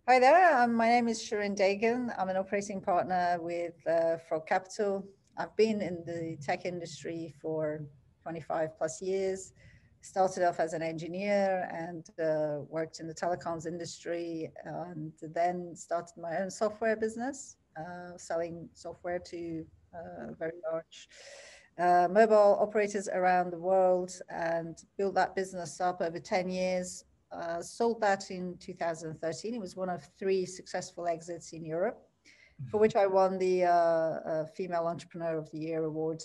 Hi there, my name is Shirin Dehghan. I'm an operating partner with Frog Capital. I've been in the tech industry for 25 plus years. Started off as an engineer and worked in the telecoms industry, and then started my own software business, selling software to very large mobile operators around the world, and built that business up over 10 years. Sold that in 2013. It was one of three successful exits in Europe, for which I won the Female Entrepreneur of the Year award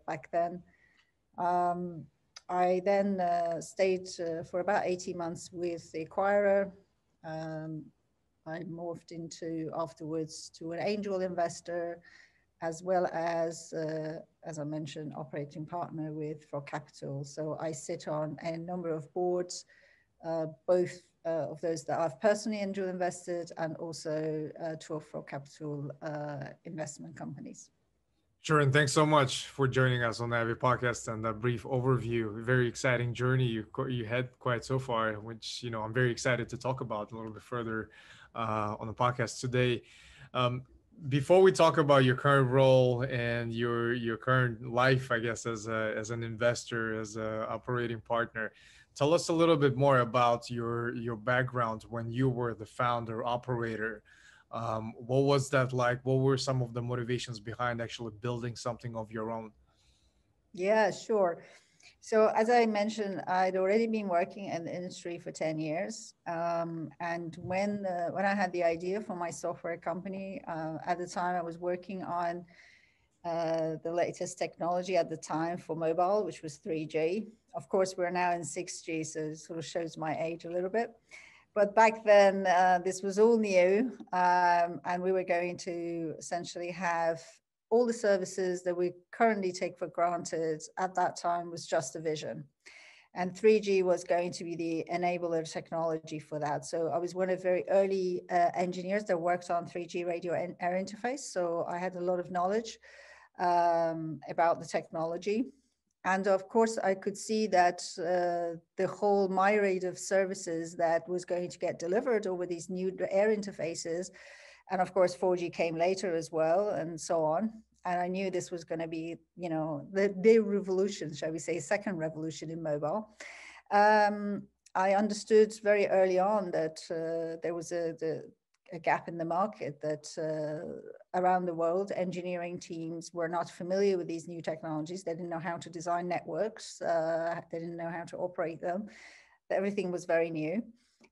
back then. I then stayed for about 18 months with the acquirer. Um, I morphed into afterwards to an angel investor, as well as I mentioned, operating partner with Frog Capital. So I sit on a number of boards, both of those that I've personally angel invested, and also two of Frog Capital investment companies. Sure, and thanks so much for joining us on the Avi podcast and that brief overview. Very exciting journey you had quite so far, which I'm very excited to talk about a little bit further on the podcast today. Um, Before we talk about your current role and your current life, I guess as an investor, as a operating partner, tell us a little bit more about your background when you were the founder operator. What was that like? What were some of the motivations behind actually building something of your own? Yeah, sure. So as I mentioned, I'd already been working in the industry for 10 years. And when I had the idea for my software company, at the time I was working on the latest technology at the time for mobile, which was 3G. Of course, we're now in 6G, so it sort of shows my age a little bit. But back then, this was all new, and we were going to essentially have all the services that we currently take for granted at that time was just a vision. And 3G was going to be the enabler technology for that. So I was one of the very early engineers that worked on 3G radio air interface. So I had a lot of knowledge about the technology. And of course, I could see that the whole myriad of services that was going to get delivered over these new air interfaces, and of course, 4G came later as well, and so on. And I knew this was going to be, the revolution, shall we say, second revolution in mobile. I understood very early on that there was a gap in the market, that around the world, engineering teams were not familiar with these new technologies. They didn't know how to design networks. They didn't know how to operate them. Everything was very new.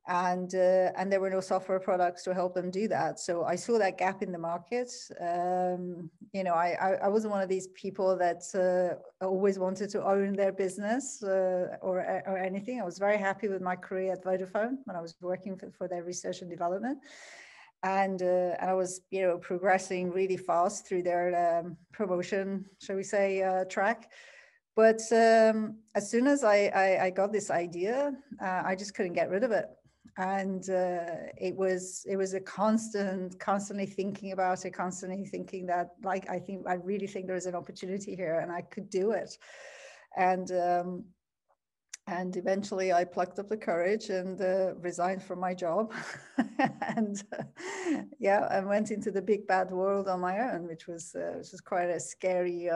And there were no software products to help them do that. So I saw that gap in the market. I wasn't one of these people that always wanted to own their business or anything. I was very happy with my career at Vodafone when I was working for their research and development. And I was, progressing really fast through their promotion, shall we say, track. But as soon as I got this idea, I just couldn't get rid of it. And it was a constantly thinking about it, constantly thinking that, like, I really think there's an opportunity here and I could do it. And eventually I plucked up the courage and resigned from my job and and went into the big bad world on my own, which was quite a scary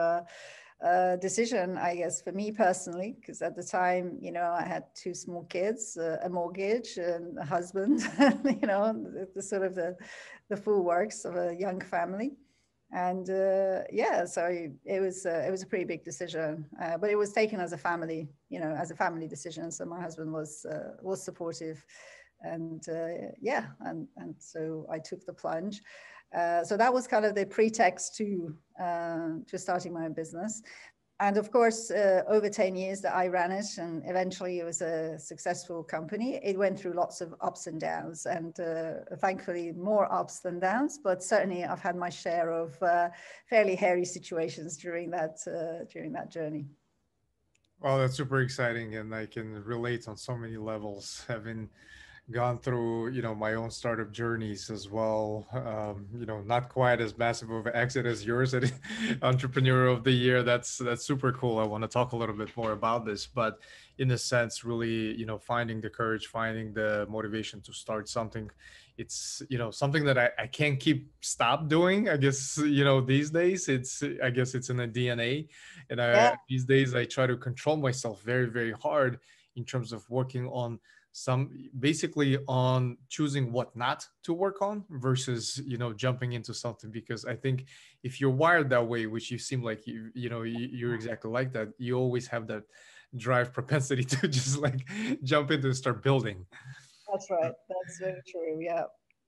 decision, I guess, for me personally, because at the time, I had two small kids, a mortgage, and a husband, the sort of the full works of a young family. And so it was a pretty big decision, but it was taken as a family, as a family decision. So my husband was supportive, and and so I took the plunge. So that was kind of the pretext to starting my own business. And of course, over 10 years that I ran it, and eventually it was a successful company. It went through lots of ups and downs, and thankfully more ups than downs. But certainly, I've had my share of fairly hairy situations during that journey. Well, that's super exciting, and I can relate on so many levels. Having gone through, my own startup journeys as well. Not quite as massive of an exit as yours at Entrepreneur of the Year. That's super cool. I want to talk a little bit more about this, but in a sense, really, finding the courage, finding the motivation to start something. It's, something that I can't stop doing. I guess, these days I guess it's in the DNA. And Yeah, these days I try to control myself very, very hard in terms of working on some basically on choosing what not to work on versus jumping into something, because I think if you're wired that way, which you seem like you're exactly like that, you always have that drive propensity to just like jump into and start building. that's right. That's very true. Yeah.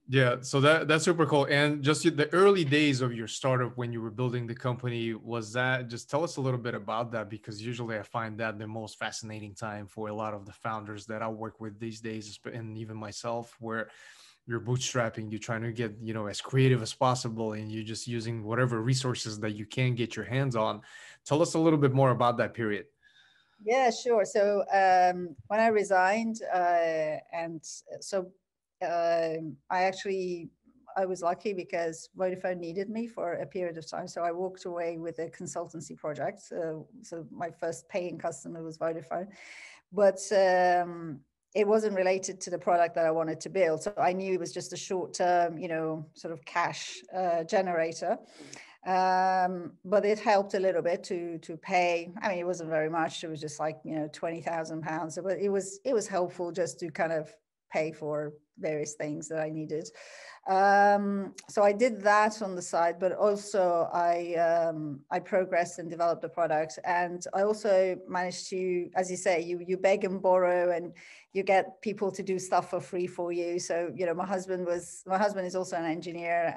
Yeah, so that's super cool. And just the early days of your startup when you were building the company, was that, just tell us a little bit about that, because usually I find that the most fascinating time for a lot of the founders that I work with these days, and even myself, where you're bootstrapping, you're trying to get, as creative as possible, and you're just using whatever resources that you can get your hands on. Tell us a little bit more about that period. Yeah, sure. So when I resigned, and so I was lucky because Vodafone needed me for a period of time. So I walked away with a consultancy project. So my first paying customer was Vodafone, but it wasn't related to the product that I wanted to build. So I knew it was just a short term, sort of cash generator. But it helped a little bit to pay. I mean, it wasn't very much. It was just like £20,000, but it was helpful just to kind of pay for various things that I needed. So I did that on the side, but also I progressed and developed the product, and I also managed to, as you say, you beg and borrow, and you get people to do stuff for free for you. So my husband is also an engineer,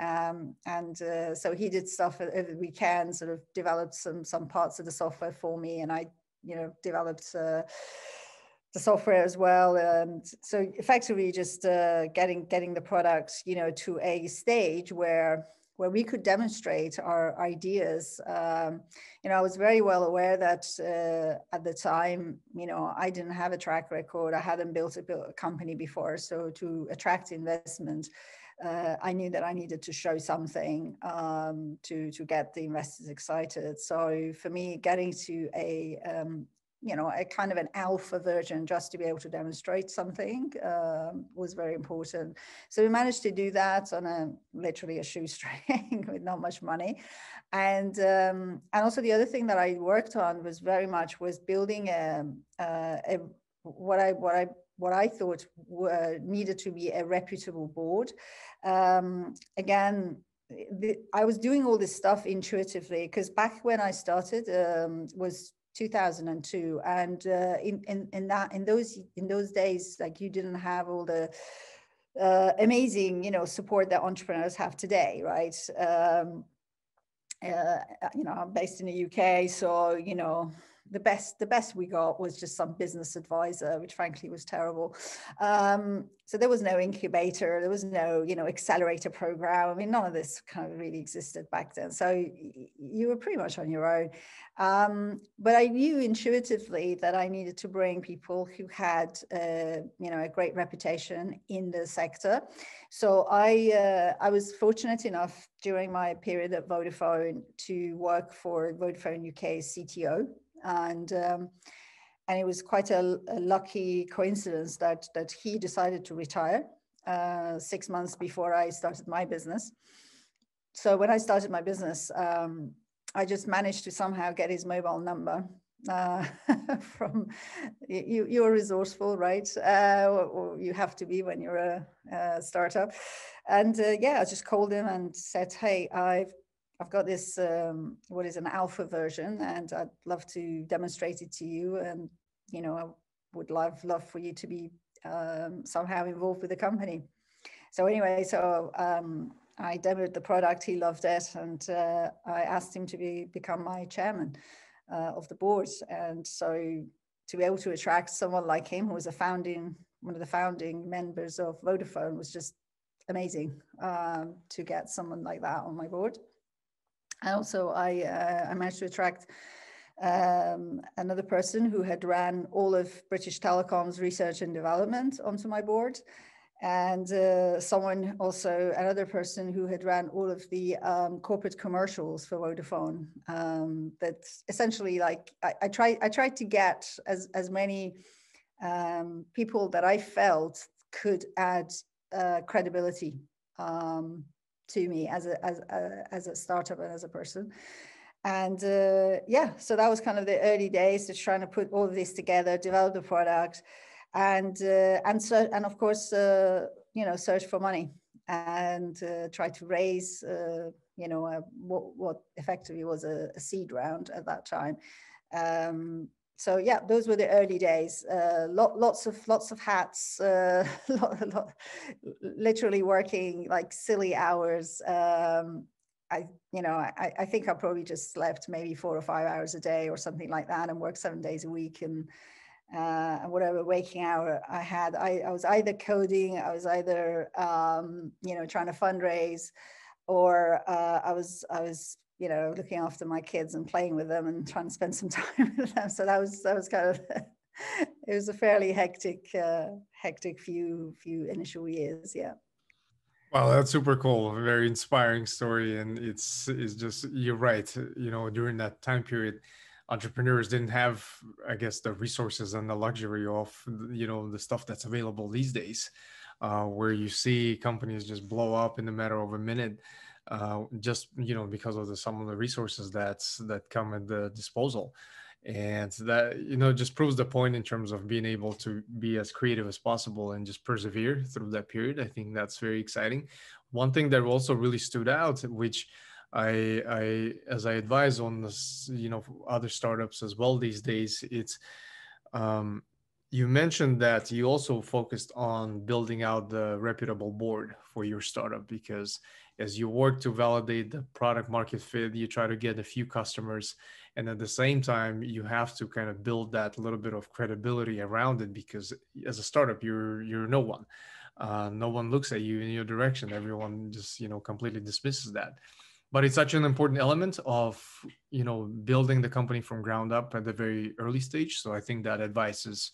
and so he did stuff over the weekend, sort of developed some parts of the software for me, and I developed the software as well. And so effectively just getting the product, to a stage where we could demonstrate our ideas. I was very well aware that at the time, I didn't have a track record. I hadn't built a company before. So to attract investment, I knew that I needed to show something to get the investors excited. So for me, getting to a kind of an alpha version just to be able to demonstrate something was very important. So we managed to do that on literally a shoestring with not much money. And also the other thing that I worked on was building what I thought needed to be a reputable board. Again, I was doing all this stuff intuitively, because back when I started was 2002, and in those days, like, you didn't have all the amazing support that entrepreneurs have today, right? I'm based in the UK, so the best we got was just some business advisor, which frankly was terrible. So there was no incubator, there was no accelerator program. I mean, none of this kind of really existed back then. So you were pretty much on your own. But I knew intuitively that I needed to bring people who had a great reputation in the sector. So I was fortunate enough during my period at Vodafone to work for Vodafone UK's CTO, and it was quite a lucky coincidence that he decided to retire 6 months before I started my business. So when I started my business, I just managed to somehow get his mobile number. From you're resourceful, right? Or you have to be when you're a startup. And I just called him and said, hey, I've got this what is an alpha version, and I'd love to demonstrate it to you, and I would love for you to be somehow involved with the company. So anyway, I demoed the product, he loved it, and I asked him to become my chairman of the board. And so to be able to attract someone like him, who was one of the founding members of Vodafone, was just amazing, to get someone like that on my board. And also I managed to attract another person who had ran all of British Telecom's research and development onto my board, and another person who had ran all of the corporate commercials for Vodafone. That essentially, like, I tried to get as many people that I felt could add credibility to me as a startup and as a person. And so that was kind of the early days, just trying to put all of this together, develop the product, and of course, search for money and try to raise, what effectively was a seed round at that time. So yeah, those were the early days. Lots of hats, literally working like silly hours. I think I probably just slept maybe 4 or 5 hours a day or something like that, and worked 7 days a week. And whatever waking hour I had, I was either coding, I was either trying to fundraise, or I was looking after my kids and playing with them and trying to spend some time with them. So that was kind of it was a fairly hectic few initial years. Yeah. Wow, that's super cool. A very inspiring story, and it's just, you're right. During that time period, entrepreneurs didn't have, I guess, the resources and the luxury of the stuff that's available these days, where you see companies just blow up in a matter of a minute, just because of some of the resources that come at the disposal. And that just proves the point in terms of being able to be as creative as possible and just persevere through that period. I think that's very exciting. One thing that also really stood out, which as I advise on this, other startups as well these days, it's you mentioned that you also focused on building out the reputable board for your startup, because as you work to validate the product market fit, you try to get a few customers, and at the same time you have to kind of build that little bit of credibility around it, because as a startup you're no one. No one looks at you in your direction. Everyone just completely dismisses that. But it's such an important element of building the company from ground up at the very early stage. So I think that advice is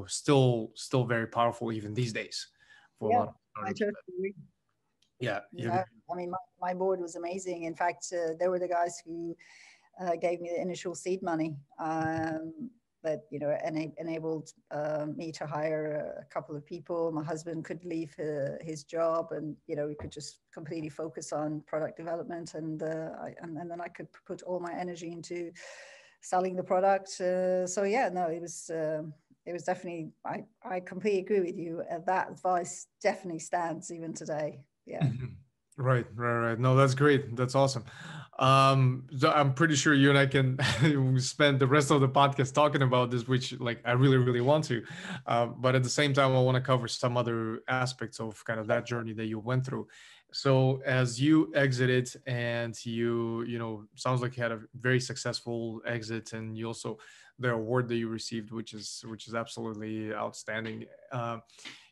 still very powerful even these days for a Yeah, lot of I startups. totally agree. Yeah, Yeah, I mean, my board was amazing. In fact, they were the guys who gave me the initial seed money that enabled me to hire a couple of people. My husband could leave his job, and we could just completely focus on product development, and then I could put all my energy into selling the product. So yeah, no, it was definitely, I completely agree with you. That advice definitely stands even today. Yeah. Right. No, that's great. That's awesome. So I'm pretty sure you and I can spend the rest of the podcast talking about this, which, like, I really, really want to. But at the same time, I want to cover some other aspects of kind of that journey that you went through. So as you exited, and sounds like you had a very successful exit, and you also, the award that you received, which is absolutely outstanding.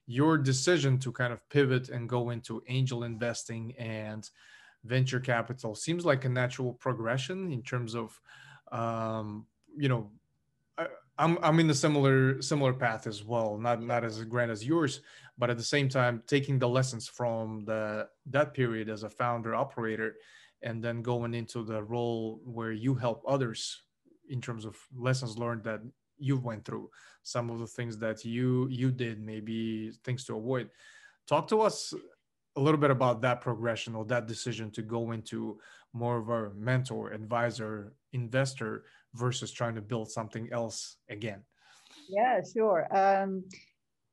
Your decision to kind of pivot and go into angel investing and venture capital seems like a natural progression in terms of, you know, I, I'm in a similar path as well, not as grand as yours, but at the same time taking the lessons from that period as a founder operator, and then going into the role where you help others in terms of lessons learned that you went through, some of the things that you did, maybe things to avoid. Talk to us a little bit about that progression or that decision to go into more of a mentor, advisor, investor versus trying to build something else again. Yeah, sure.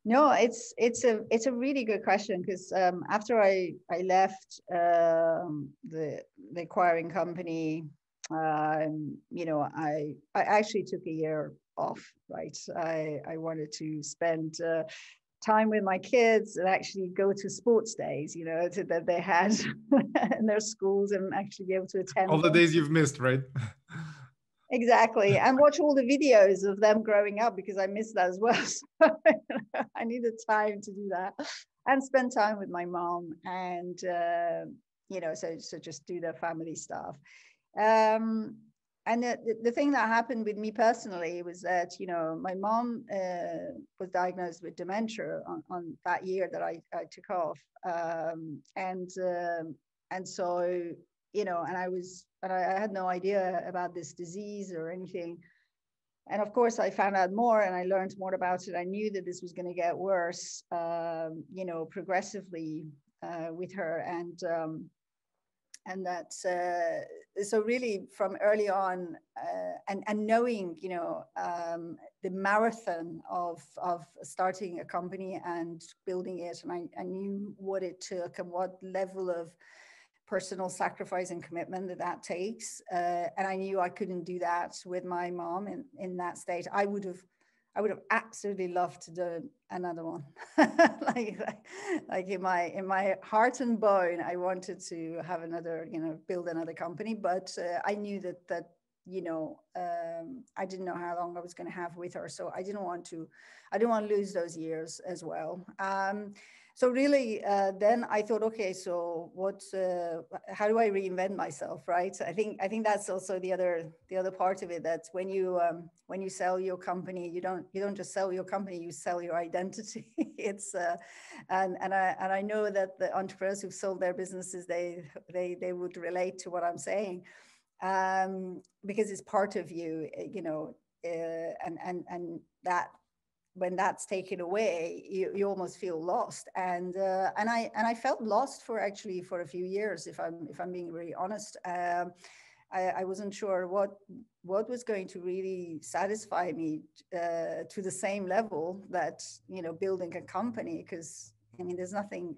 No, it's a really good question, because after I left the acquiring company, I actually took a year off. Right, I wanted to spend time with my kids and actually go to sports days, that they had in their schools, and actually be able to attend All the them. days you've missed, right? Exactly. And watch all the videos of them growing up, because I missed that as well. So I needed time to do that and spend time with my mom, and, so just do the family stuff. And the thing that happened with me personally was that, you know, my mom was diagnosed with dementia on that year that I took off. And so, you know, and I had no idea about this disease or anything. And of course, I found out more and I learned more about it. I knew that this was going to get worse, you know, progressively with her. And that so really from early on and knowing, you know, the marathon of starting a company and building it, and I knew what it took and what level of personal sacrifice and commitment that takes, and I knew I couldn't do that with my mom in that state. I would have absolutely loved to do another one. like, like in my heart and bone, I wanted to have another, you know, build another company. But I knew that you know, I didn't know how long I was going to have with her, so I didn't want to lose those years as well. So really, then I thought, okay, so how do I reinvent myself, right? I think that's also the other part of it. That when you sell your company, you don't just sell your company, you sell your identity. It's and I know that the entrepreneurs who've sold their businesses, they would relate to what I'm saying, because it's part of you, you know, and that when that's taken away, you almost feel lost. And I felt lost for a few years, if I'm being really honest. I wasn't sure what was going to really satisfy me to the same level that, you know, building a company. Because I mean, there's nothing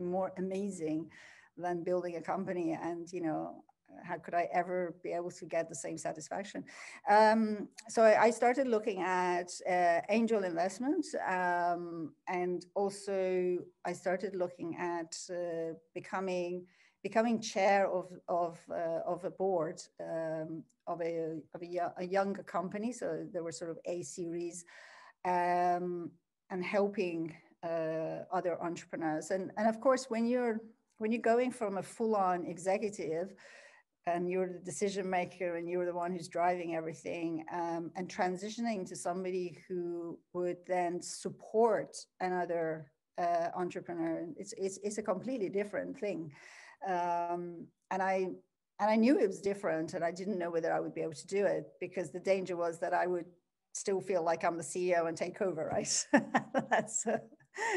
more amazing than building a company, and, you know, how could I ever be able to get the same satisfaction? So I started looking at angel investments, and also I started looking at becoming chair of a board of a younger company. So there were sort of A series, and helping other entrepreneurs. And of course, when you're going from a full-on executive, and you're the decision maker and you're the one who's driving everything, and transitioning to somebody who would then support another entrepreneur, it's a completely different thing. And I knew it was different, and I didn't know whether I would be able to do it, because the danger was that I would still feel like I'm the CEO and take over, right? That's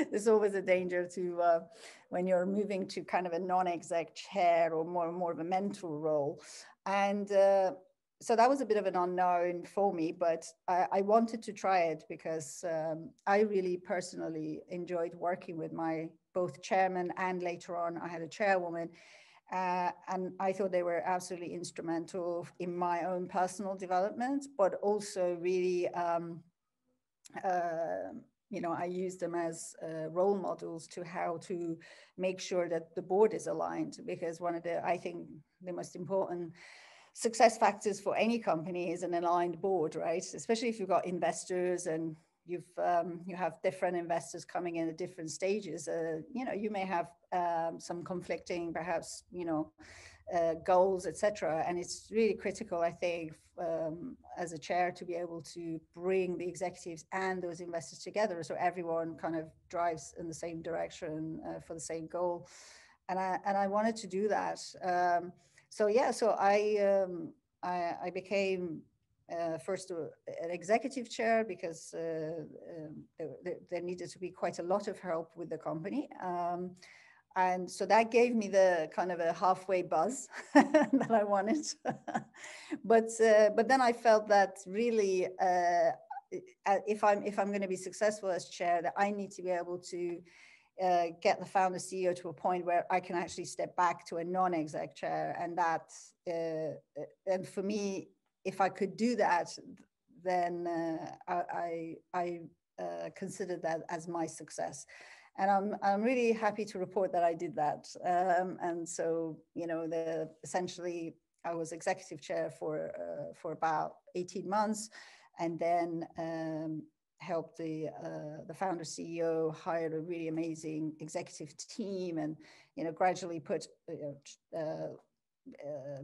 there's always a danger to when you're moving to kind of a non-exec chair or more of a mentor role. And so that was a bit of an unknown for me, but I wanted to try it because I really personally enjoyed working with my both chairman, and later on I had a chairwoman. And I thought they were absolutely instrumental in my own personal development, but also really you know, I use them as role models to how to make sure that the board is aligned. Because one of I think the most important success factors for any company is an aligned board, right? Especially if you've got investors and you have different investors coming in at different stages. You know, you may have some conflicting, perhaps, you know, goals, etc. And it's really critical, I think, as a chair, to be able to bring the executives and those investors together, so everyone kind of drives in the same direction for the same goal. And I wanted to do that. So yeah, so I became first an executive chair, because there needed to be quite a lot of help with the company. And so that gave me the kind of a halfway buzz that I wanted. But then I felt that really, if I'm going to be successful as chair, that I need to be able to get the founder CEO to a point where I can actually step back to a non-exec chair. And that, and for me, if I could do that, then I considered that as my success. And I'm really happy to report that I did that. And so, you know, essentially I was executive chair for about 18 months, and then helped the founder CEO hire a really amazing executive team, and, you know, gradually put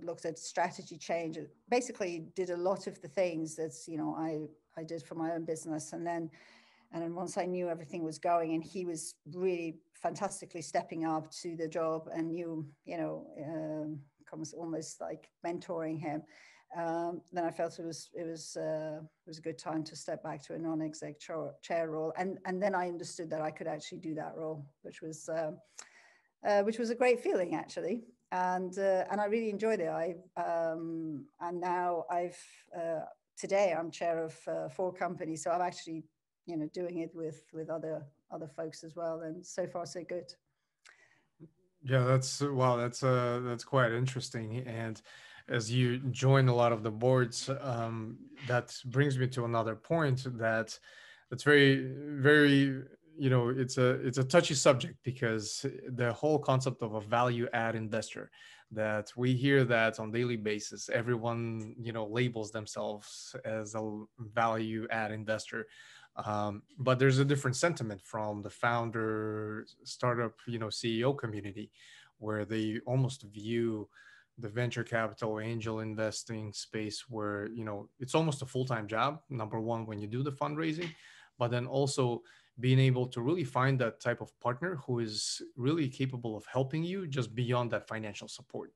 looked at strategy change, basically did a lot of the things that's, I did for my own business. And then once I knew everything was going, and he was really fantastically stepping up to the job, and comes almost like mentoring him. Then I felt it was a good time to step back to a non-exec chair role, and then I understood that I could actually do that role, which was a great feeling, actually, and I really enjoyed it. And now today I'm chair of 4 companies, so I'm actually doing it with other folks as well, and so far so good. Yeah, that's wow. That's quite interesting. And as you join a lot of the boards, that brings me to another point that's very, very, it's a touchy subject, because the whole concept of a value add investor, that we hear that on daily basis. Everyone, labels themselves as a value add investor, but there's a different sentiment from the founder startup CEO community, where they almost view the venture capital angel investing space, where it's almost a full-time job, number one, when you do the fundraising, but then also being able to really find that type of partner who is really capable of helping you just beyond that financial support.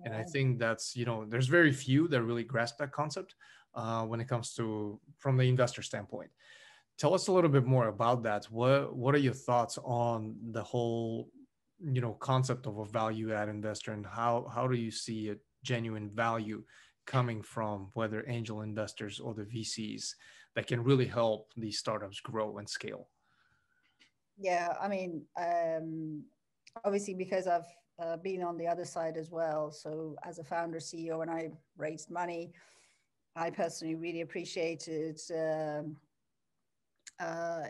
And I Yeah. think that's, there's very few that really grasp that concept, when it comes to from the investor standpoint. Tell us a little bit more about that. What are your thoughts on the whole, concept of a value add investor, and how do you see a genuine value coming from whether angel investors or the VCs that can really help these startups grow and scale? Yeah, I mean, obviously, because I've been on the other side as well. So as a founder CEO, and I raised money, I personally really appreciated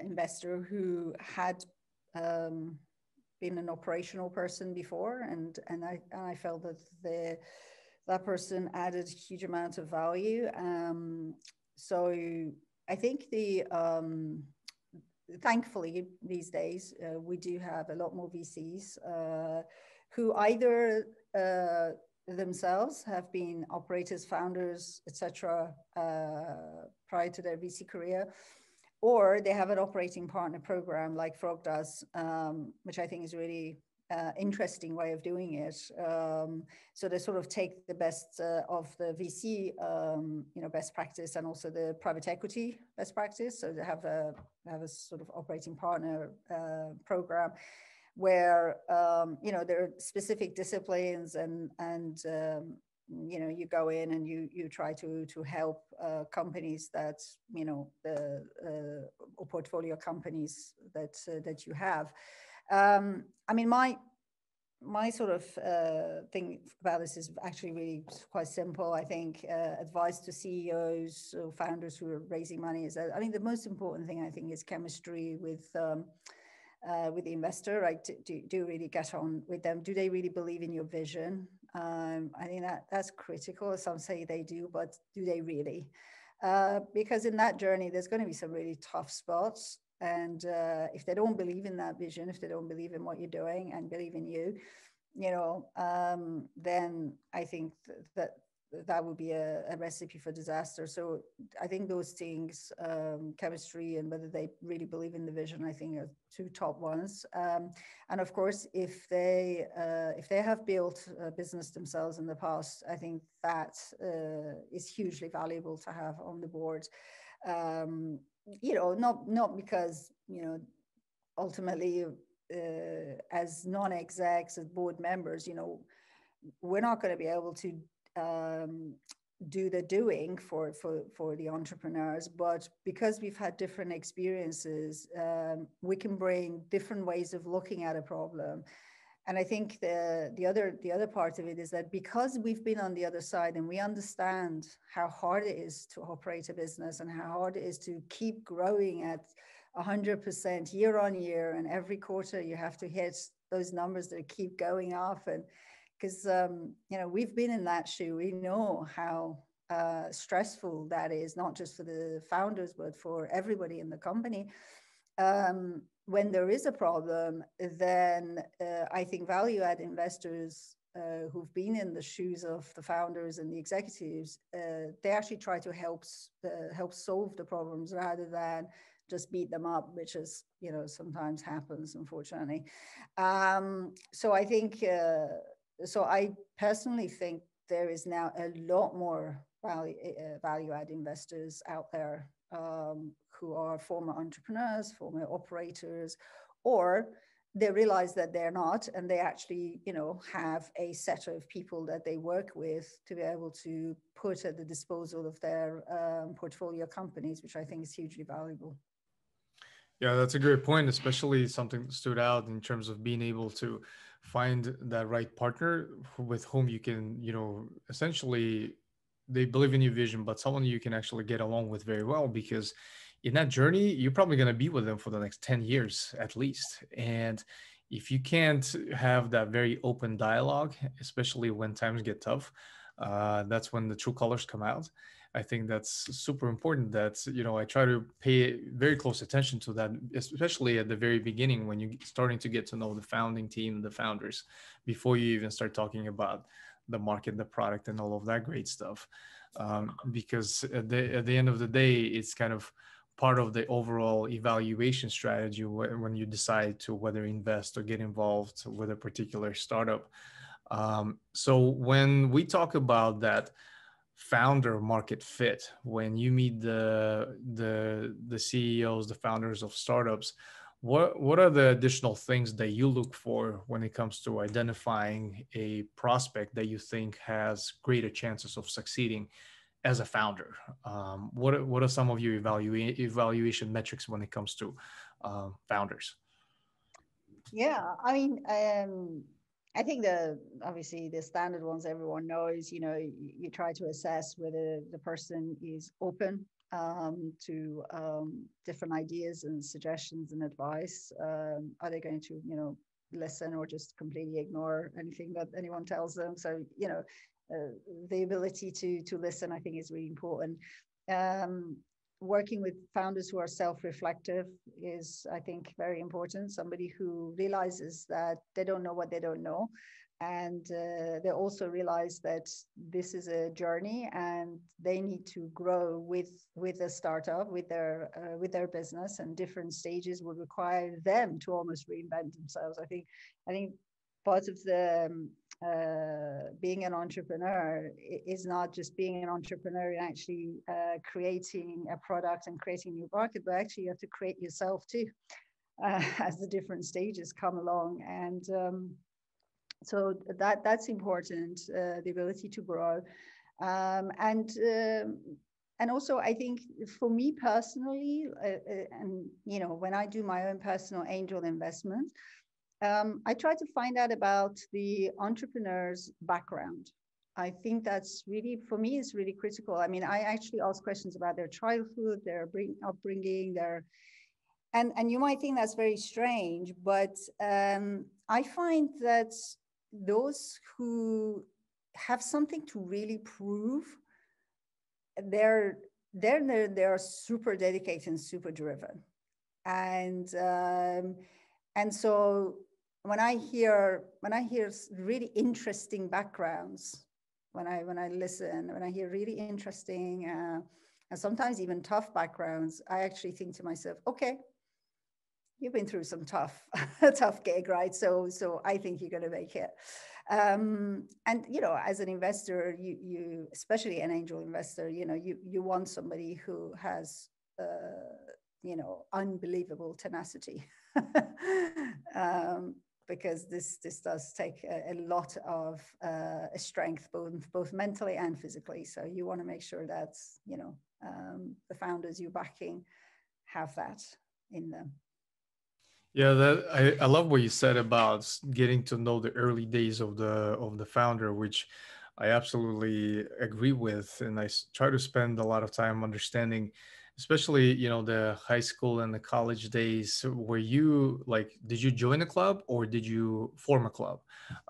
investor who had been an operational person before, and I felt that that person added a huge amount of value. So I think thankfully these days we do have a lot more VCs who either themselves have been operators, founders, etc., prior to their VC career, or they have an operating partner program like Frog does, which I think is really interesting way of doing it. So they sort of take the best of the VC, best practice, and also the private equity best practice. So they have a sort of operating partner program where there are specific disciplines, and you go in and you try to help companies that or portfolio companies that you have. I mean, my sort of thing about this is actually really quite simple. I think advice to CEOs or founders who are raising money is that, I mean, the most important thing, I think, is chemistry with the investor, right? Do really get on with them. Do they really believe in your vision? I think that's critical. Some say they do, but do they really? Because in that journey, there's going to be some really tough spots. And if they don't believe in that vision, if they don't believe in what you're doing and believe in you, then I think that would be a recipe for disaster. So I think those things, chemistry and whether they really believe in the vision, I think are 2 top ones. And of course, if they have built a business themselves in the past, I think that is hugely valuable to have on the board. Not because, ultimately, as non-execs, as board members, we're not going to be able to do the doing for the entrepreneurs, but because we've had different experiences, we can bring different ways of looking at a problem. And I think the other part of it is that because we've been on the other side and we understand how hard it is to operate a business and how hard it is to keep growing at 100% year on year, and every quarter you have to hit those numbers that keep going up. And because we've been in that shoe, we know how stressful that is, not just for the founders but for everybody in the company. When there is a problem, then I think value add investors who've been in the shoes of the founders and the executives, they actually try to help solve the problems rather than just beat them up, which is, sometimes happens, unfortunately. So I think, so I personally think there is now a lot more value add investors out there, who are former entrepreneurs, former operators, or they realize that they're not, and they actually, have a set of people that they work with to be able to put at the disposal of their portfolio companies, which I think is hugely valuable. Yeah, that's a great point, especially something that stood out in terms of being able to find that right partner with whom you can, essentially they believe in your vision, but someone you can actually get along with very well, because in that journey, you're probably going to be with them for the next 10 years at least. And if you can't have that very open dialogue, especially when times get tough, that's when the true colors come out. I think that's super important that, I try to pay very close attention to that, especially at the very beginning when you're starting to get to know the founding team, the founders, before you even start talking about the market, the product, and all of that great stuff. Because at the end of the day, it's kind of part of the overall evaluation strategy when you decide to whether invest or get involved with a particular startup. So when we talk about that founder market fit, when you meet the CEOs, the founders of startups, what are the additional things that you look for when it comes to identifying a prospect that you think has greater chances of succeeding as a founder? What are some of your evaluation metrics when it comes to founders? Yeah, I mean, I think obviously the standard ones everyone knows. You try to assess whether the person is open to different ideas and suggestions and advice. Are they going to, listen or just completely ignore anything that anyone tells them? So, the ability to listen, I think, is really important. Working with founders who are self-reflective is, I think, very important. Somebody who realizes that they don't know what they don't know, and they also realize that this is a journey and they need to grow with a startup, with their business, and different stages will require them to almost reinvent themselves. I think part of the being an entrepreneur is not just being an entrepreneur and actually creating a product and creating a new market, but actually you have to create yourself too, as the different stages come along. And so that's important, the ability to grow. And also, I think for me personally, and when I do my own personal angel investment, I try to find out about the entrepreneur's background. I think that's really, for me, is really critical. I mean, I actually ask questions about their childhood, their upbringing, and you might think that's very strange, but I find that those who have something to really prove, they're super dedicated and super driven. And so when I hear really interesting backgrounds, when I listen, when I hear really interesting and sometimes even tough backgrounds, I actually think to myself, okay, you've been through some tough gig, right? So I think you're going to make it. And as an investor, you especially an angel investor, you want somebody who has unbelievable tenacity. Because this does take a lot of strength, both mentally and physically. So you want to make sure that the founders you're backing have that in them. Yeah, that I love what you said about getting to know the early days of the founder, which I absolutely agree with, and try to spend a lot of time understanding, especially the high school and the college days. Were you like, did you join a club or did you form a club,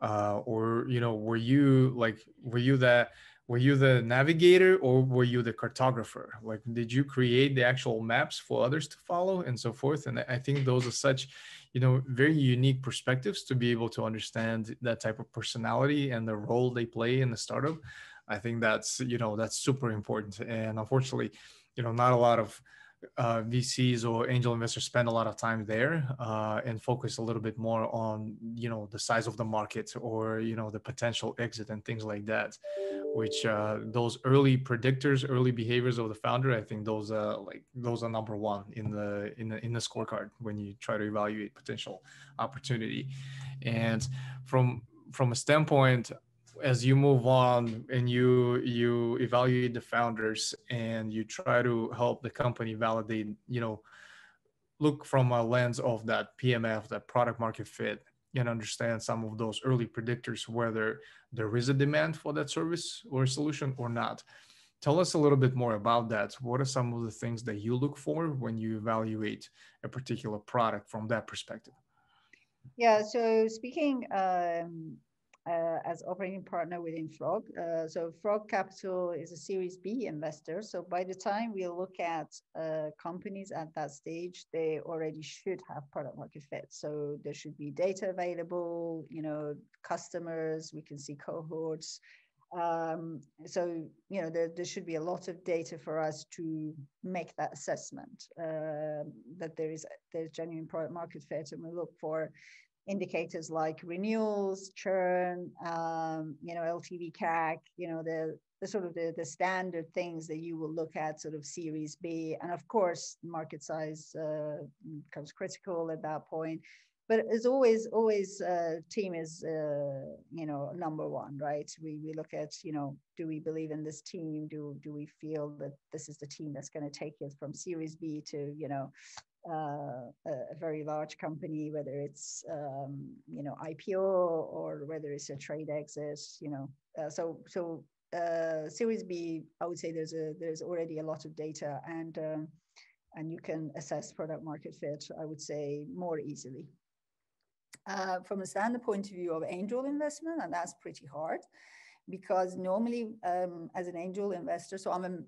or were you that were you the navigator or were you the cartographer? Like, did you create the actual maps for others to follow and so forth? And I think those are such, very unique perspectives to be able to understand that type of personality and the role they play in the startup. I think that's super important. And unfortunately, not a lot of VCs or angel investors spend a lot of time there and focus a little bit more on the size of the market or the potential exit and things like that. Which those early predictors, early behaviors of the founder, I think those are number one in the scorecard when you try to evaluate potential opportunity. And from a standpoint, as you move on and you evaluate the founders and you try to help the company validate, look from a lens of that PMF, that product market fit, and understand some of those early predictors, whether there is a demand for that service or solution or not. Tell us a little bit more about that. What are some of the things that you look for when you evaluate a particular product from that perspective? Yeah, so speaking as operating partner within Frog, so Frog Capital is a Series B investor. So by the time we look at companies at that stage, they already should have product market fit. So there should be data available, customers, we can see cohorts. So there should be a lot of data for us to make that assessment that there's genuine product market fit, and we look for indicators like renewals, churn, LTV CAC, the sort of the standard things that you will look at sort of Series B, and of course market size becomes critical at that point. But as always, team is, number one, right? We look at, do we believe in this team? Do we feel that this is the team that's going to take it from Series B to, a very large company, whether it's, IPO or whether it's a trade exit, So Series B, I would say there's already a lot of data, and you can assess product market fit, I would say, more easily. From a standard point of view of angel investment, and that's pretty hard, because normally as an angel investor, so I'm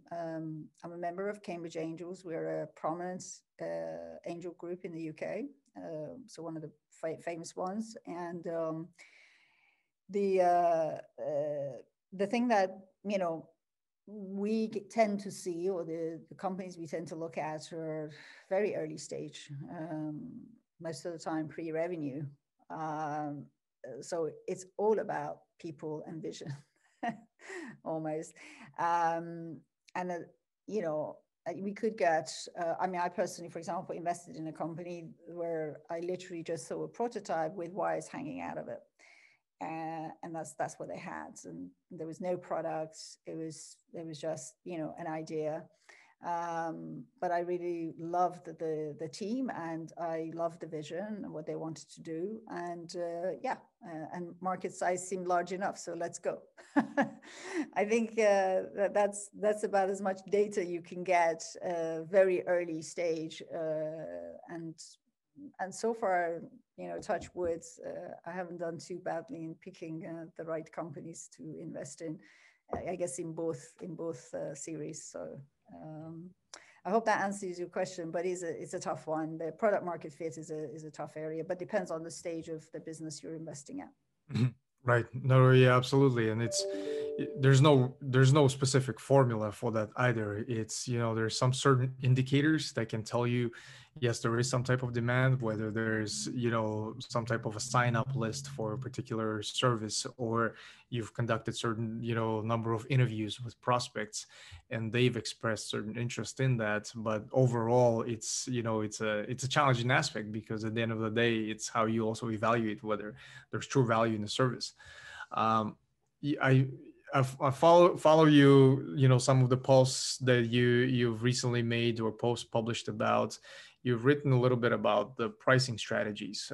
a member of Cambridge Angels. We're a prominent angel group in the UK, so one of the famous ones. And the thing that we tend to see, or the companies we tend to look at, are very early stage, most of the time pre-revenue. So it's all about people and vision, almost. We could get, I personally, for example, invested in a company where I literally just saw a prototype with wires hanging out of it. And that's what they had. And there was no products. It was just, an idea. But I really loved the team, and I loved the vision and what they wanted to do. And and market size seemed large enough, so let's go. I think that's about as much data you can get very early stage. And so far, touch wood, I haven't done too badly in picking the right companies to invest in. I guess in both series. So I hope that answers your question, but it's a tough one. The product market fit is a tough area, but depends on the stage of the business you're investing at. Right. No, yeah, absolutely. And there's no specific formula for that either. It's, there's some certain indicators that can tell you, yes, there is some type of demand, whether there's, some type of a sign up list for a particular service, or you've conducted certain, number of interviews with prospects and they've expressed certain interest in that. But overall, it's, it's a challenging aspect, because at the end of the day, it's how you also evaluate whether there's true value in the service. I follow you, some of the posts that you've recently made or posts published about. You've written a little bit about the pricing strategies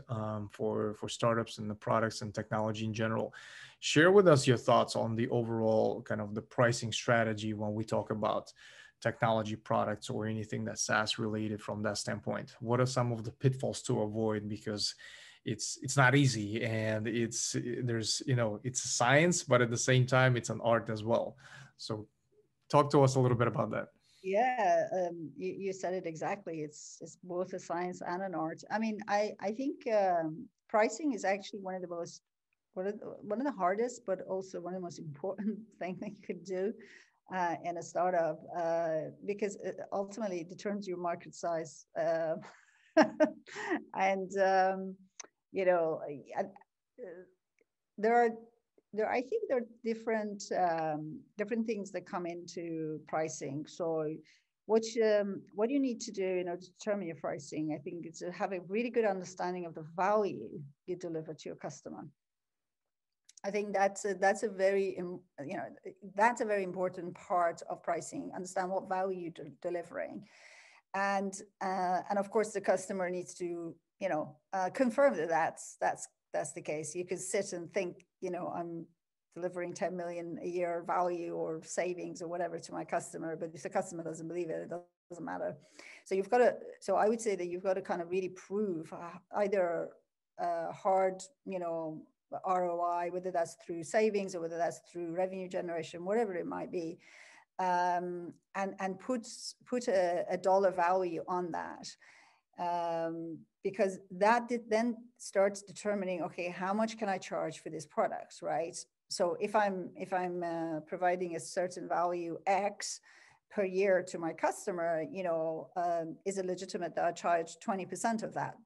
for startups and the products and technology in general. Share with us your thoughts on the overall kind of the pricing strategy when we talk about technology products or anything that's SaaS related from that standpoint. What are some of the pitfalls to avoid? Because it's not easy, and there's, it's a science, but at the same time it's an art as well. So talk to us a little bit about that. Yeah, you said it exactly. It's both a science and an art. I mean, I think pricing is actually one of the hardest, but also one of the most important things that you could do in a startup, because it ultimately determines your market size. And you know, there are I think there are different things that come into pricing. So what you need to do in order to determine your pricing, I think, is to have a really good understanding of the value you deliver to your customer. I think that's a very that's a very important part of pricing. Understand what value you're delivering, and of course the customer needs to confirm that that's the case. You could sit and think, I'm delivering 10 million a year value or savings or whatever to my customer, but if the customer doesn't believe it, it doesn't matter. So so I would say that you've got to kind of really prove either hard, ROI, whether that's through savings or whether that's through revenue generation, whatever it might be, and put a dollar value on that, because that then starts determining, okay, how much can I charge for this product, right? So if I'm providing a certain value X per year to my customer, is it legitimate that I charge 20% of that,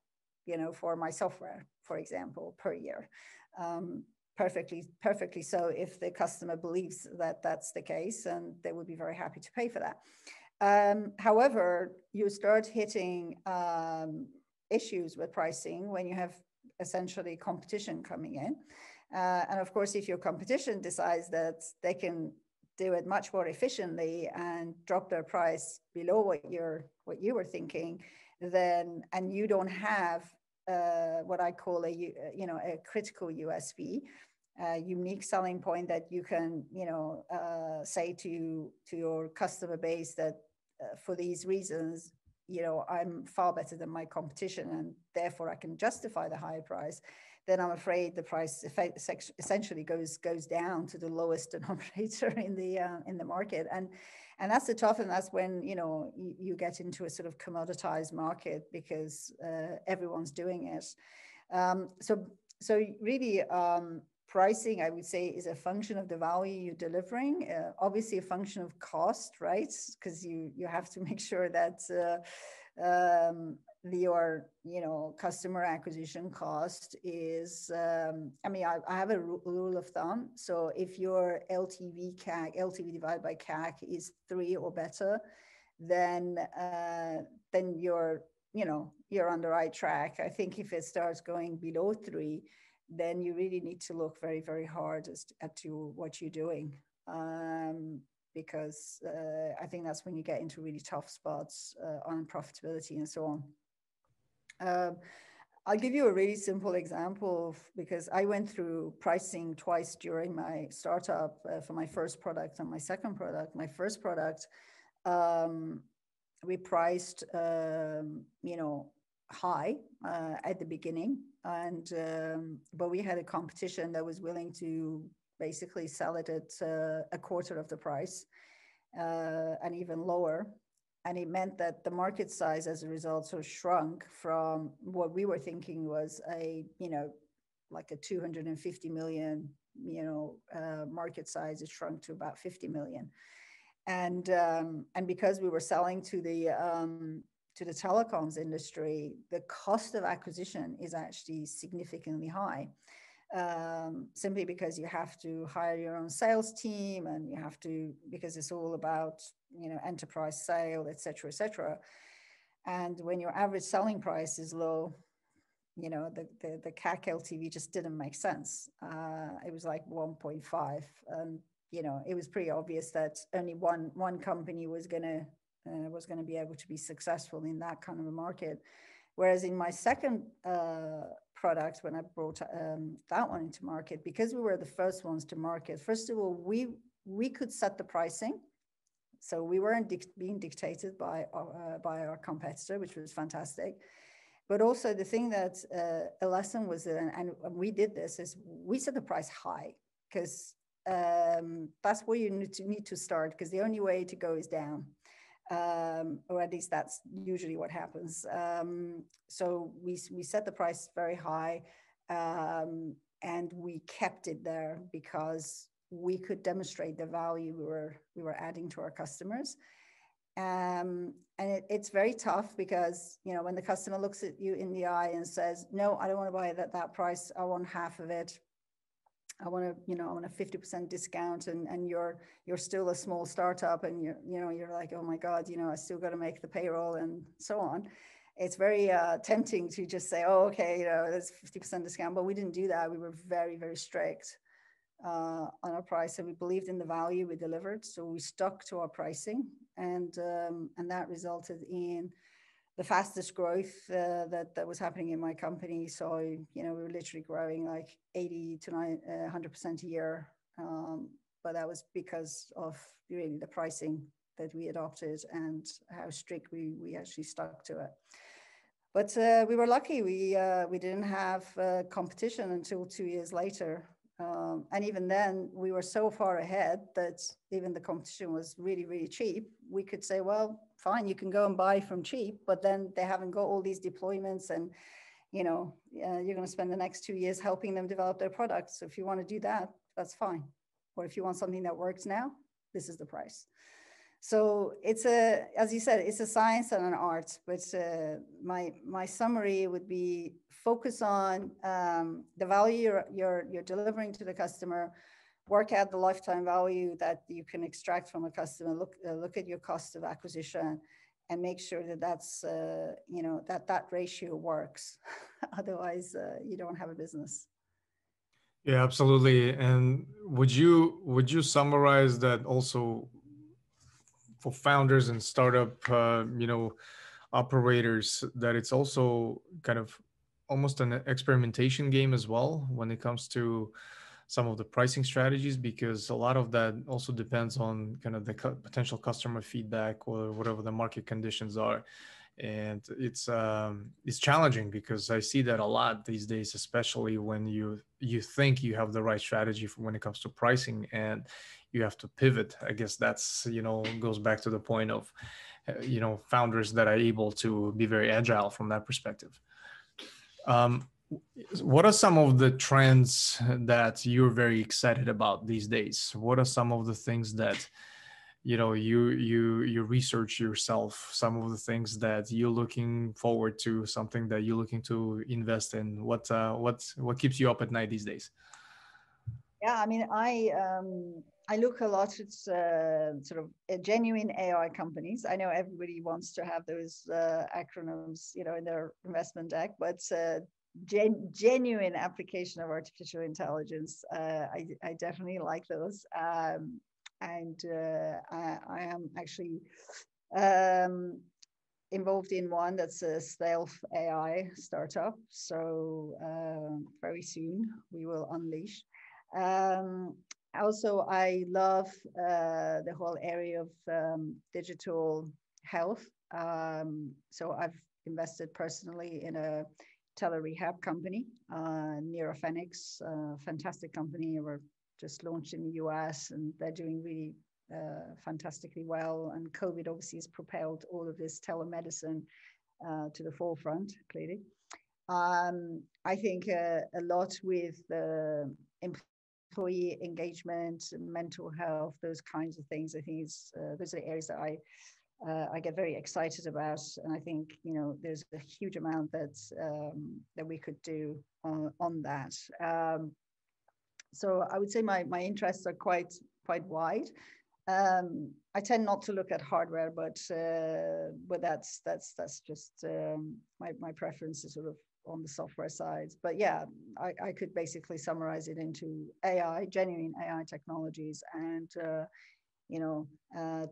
for my software, for example, per year? Perfectly so, if the customer believes that that's the case, and they would be very happy to pay for that. However, you start hitting issues with pricing when you have essentially competition coming in. And of course, if your competition decides that they can do it much more efficiently and drop their price below what you were thinking, then, and you don't have what I call a critical USP, unique selling point that you can say to your customer base that for these reasons, I'm far better than my competition, and therefore I can justify the higher price. Then I'm afraid the price essentially goes down to the lowest denominator in the market, and that's the tough, and that's when you get into a sort of commoditized market, because everyone's doing it. So really, pricing, I would say, is a function of the value you're delivering. Obviously, a function of cost, right? Because you have to make sure that your customer acquisition cost is. I have a rule of thumb. So if your LTV divided by CAC is 3 or better, then you're on the right track. I think if it starts going below 3, then you really need to look very, very hard to what you're doing, because I think that's when you get into really tough spots on profitability and so on. I'll give you a really simple example, because I went through pricing twice during my startup, for my first product and my second product. My first product, we priced, high at the beginning, and but we had a competition that was willing to basically sell it at a quarter of the price, and even lower. And it meant that the market size as a result sort of shrunk from what we were thinking was like a 250 million market size. It shrunk to about 50 million. And because we were selling to the telecoms industry, the cost of acquisition is actually significantly high, simply because you have to hire your own sales team, and you have to, because it's all about enterprise sale, etc. And when your average selling price is low, the CAC LTV just didn't make sense. It was like 1.5, and it was pretty obvious that only one company was going to be able to be successful in that kind of a market. Whereas in my second product, when I brought that one into market, because we were the first ones to market, first of all, we could set the pricing. So we weren't being dictated by our competitor, which was fantastic. But also the thing that a lesson was, and we did this, is we set the price high, because that's where you need to start, because the only way to go is down. Or at least that's usually what happens. So we set the price very high, and we kept it there because we could demonstrate the value we were adding to our customers. And it's very tough because, you know, when the customer looks at you in the eye and says, no, I don't want to buy it at that price, I want half of it, I want to, you know, I want a 50% discount, and you're still a small startup, and you're like, oh my God, you know, I still got to make the payroll and so on. It's very tempting to just say, oh, okay, you know, there's 50% discount, but we didn't do that. We were very, very strict on our price, and we believed in the value we delivered. So we stuck to our pricing, and that resulted in the fastest growth that was happening in my company. So, you know, we were literally growing like 80 to 100% a year. But that was because of really the pricing that we adopted and how strict we actually stuck to it. But we were lucky. We didn't have competition until 2 years later. And even then, we were so far ahead that even the competition was really, really cheap. We could say, well, fine, you can go and buy from cheap, but then they haven't got all these deployments, and, you know, you're going to spend the next 2 years helping them develop their products. So if you want to do that, that's fine. Or if you want something that works now, this is the price. So it's as you said, it's a science and an art, but my summary would be focus on the value you're delivering to the customer, work out the lifetime value that you can extract from a customer, look at your cost of acquisition, and make sure that that's, you know, that ratio works. Otherwise, you don't have a business. Yeah, absolutely. And would you summarize that also for founders and startup, operators, that it's also kind of almost an experimentation game as well when it comes to some of the pricing strategies, because a lot of that also depends on kind of the potential customer feedback or whatever the market conditions are. And it's challenging because I see that a lot these days, especially when you think you have the right strategy for when it comes to pricing, and you have to pivot. I guess that's, goes back to the point of founders that are able to be very agile from that perspective. What are some of the trends that you're very excited about these days? What are some of the things that you research yourself, some of the things that you're looking forward to, something that you're looking to invest in? What keeps you up at night these days? Yeah, I mean, I look a lot at sort of genuine AI companies. I know everybody wants to have those acronyms, in their investment deck, but genuine application of artificial intelligence, I definitely like those. And I am actually involved in one that's a stealth AI startup. So very soon we will unleash. Also, I love the whole area of digital health. So I've invested personally in a tele-rehab company, Neurofenix, fantastic company. We're just launched in the US, and they're doing really fantastically well. And COVID obviously has propelled all of this telemedicine to the forefront, clearly. I think a lot with employee engagement, mental health, those kinds of things. I think those are the areas that I get very excited about, and I think there's a huge amount that we could do on that. So I would say my interests are quite wide. I tend not to look at hardware, but that's just my preference is sort of on the software side. But yeah, I could basically summarize it into AI, genuine AI technologies, and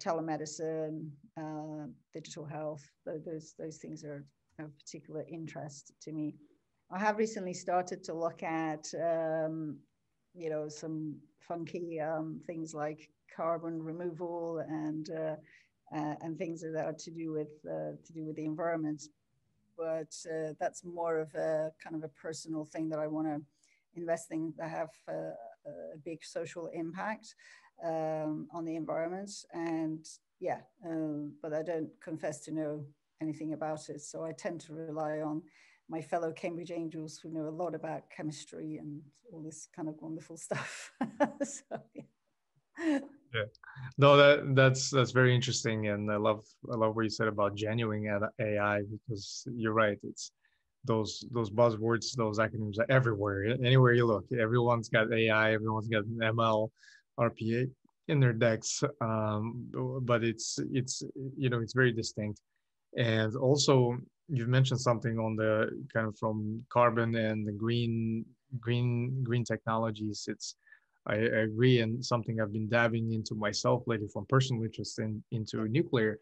telemedicine, digital health. Those things are of particular interest to me. I have recently started to look at some funky things like carbon removal and things that are to do with the environment. but that's more of a kind of a personal thing that I want to invest in that have a big social impact on the environment. And yeah, but I don't confess to know anything about it. So I tend to rely on my fellow Cambridge Angels who know a lot about chemistry and all this kind of wonderful stuff. So, yeah. Yeah. No, that's very interesting, and I love what you said about genuine AI, because you're right. It's those buzzwords, those acronyms are everywhere. Anywhere you look, everyone's got AI, everyone's got ML, RPA in their decks. But it's it's very distinct. And also, you've mentioned something on the kind of from carbon and the green technologies. I agree, and something I've been dabbing into myself lately from personal interest into nuclear,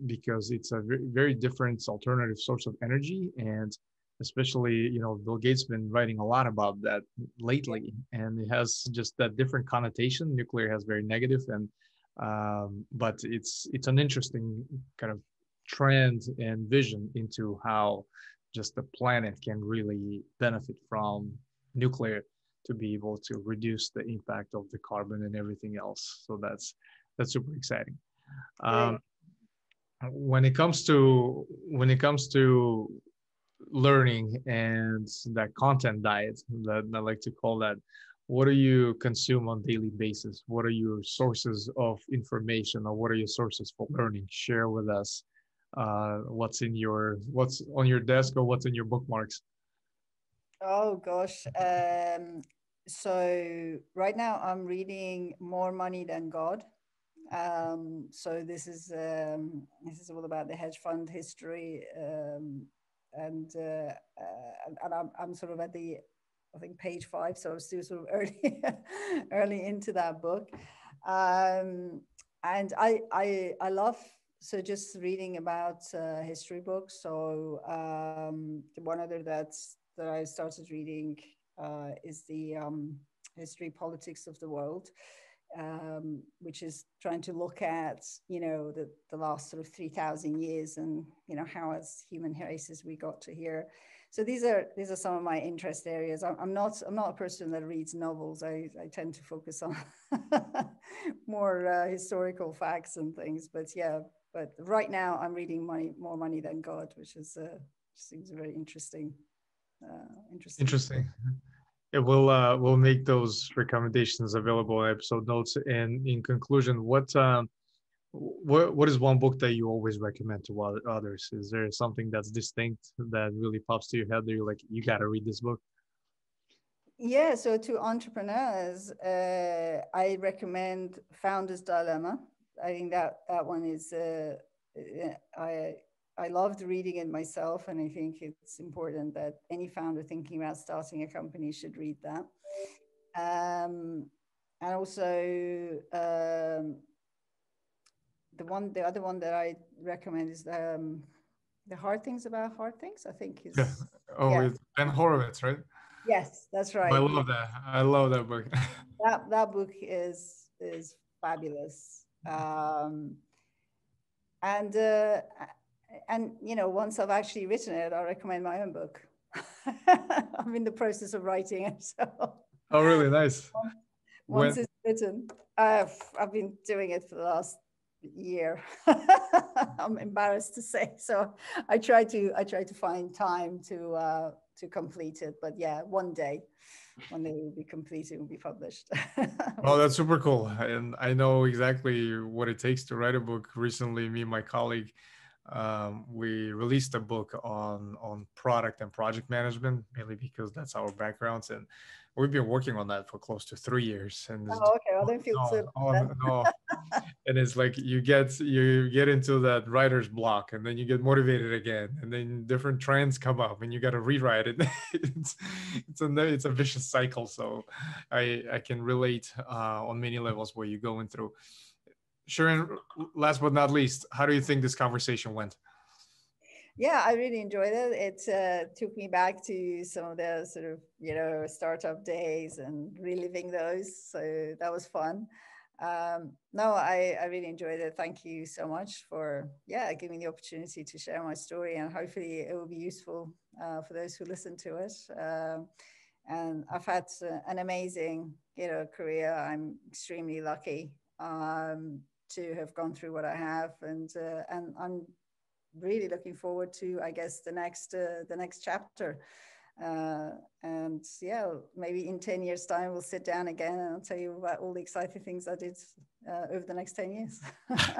because it's a very different alternative source of energy, and especially Bill Gates been writing a lot about that lately, and it has just that different connotation. Nuclear has very negative, and but it's an interesting kind of trend and vision into how just the planet can really benefit from nuclear to be able to reduce the impact of the carbon and everything else. So that's super exciting. Great. Um, when it comes to learning and that content diet that I like to call that, what do you consume on daily basis? What are your sources of information, or what are your sources for learning? Share with us what's on your desk, or what's in your bookmarks. Oh gosh. So right now I'm reading More Money Than God. So this is all about the hedge fund history, and I'm sort of at the, I think, page 5, so I'm still sort of early early into that book. And I love, so just reading about history books. So the one other that I started reading is the History Politics of the World, which is trying to look at the last sort of 3,000 years, and how as human races we got to here. So these are some of my interest areas. I'm not a person that reads novels. I tend to focus on more historical facts and things. But yeah, but right now I'm reading More Money Than God, which seems a very interesting book. Interesting. Yeah, we'll make those recommendations available in episode notes. And in conclusion, what is one book that you always recommend to others? Is there something that's distinct that really pops to your head that you're like, you got to read this book? Yeah, so to entrepreneurs, I recommend Founder's Dilemma. I think that one is I I loved reading it myself, and I think it's important that any founder thinking about starting a company should read that. Um, and also the other one that I recommend is the Hard Things About Hard Things. I think Yeah. is Oh, yeah, it's Ben Horowitz, right? yes, that's I right. Yeah, love that. I love that book. that book is fabulous. And once I've actually written it, I'll recommend my own book. I'm in the process of writing it, so Oh, really nice. once When it's written, I've been doing it for the last year. I'm embarrassed to say. So I try to find time to complete it. But yeah, one day it will be completed, it will be published. Oh, that's super cool. And I know exactly what it takes to write a book. Recently, me and my colleague, we released a book on product and project management, mainly because that's our backgrounds. And we've been working on that for close to 3 years. And it's Oh, okay. I don't feel so bad no. And it's like you get into that writer's block, and then you get motivated again, and then different trends come up and you got to rewrite it. It's a vicious cycle. So I can relate on many levels what you're going through. Sharon, last but not least, how do you think this conversation went? Yeah, I really enjoyed it. It took me back to some of the sort of, startup days and reliving those. So that was fun. No, I really enjoyed it. Thank you so much for, yeah, giving me the opportunity to share my story, and hopefully it will be useful for those who listen to it. And I've had an amazing, career. I'm extremely lucky to have gone through what I have, and I'm really looking forward to, I guess, the next chapter. Uh, and yeah, maybe in 10 years' time, we'll sit down again and I'll tell you about all the exciting things I did over the next 10 years.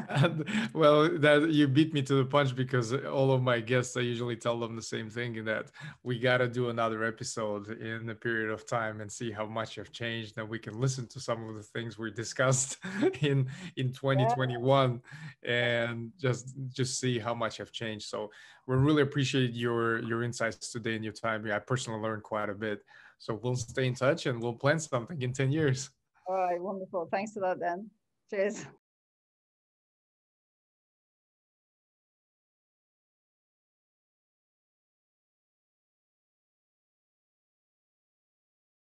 And, well, that you beat me to the punch, because all of my guests, I usually tell them the same thing, in that we got to do another episode in a period of time and see how much have changed, and we can listen to some of the things we discussed in Yeah. 2021, and just see how much have changed. So we really appreciate your insights today and your time. Yeah, I personally learned quite a bit. So we'll stay in touch and we'll plan something in 10 years. All right. Wonderful. Thanks a lot, then. Cheers.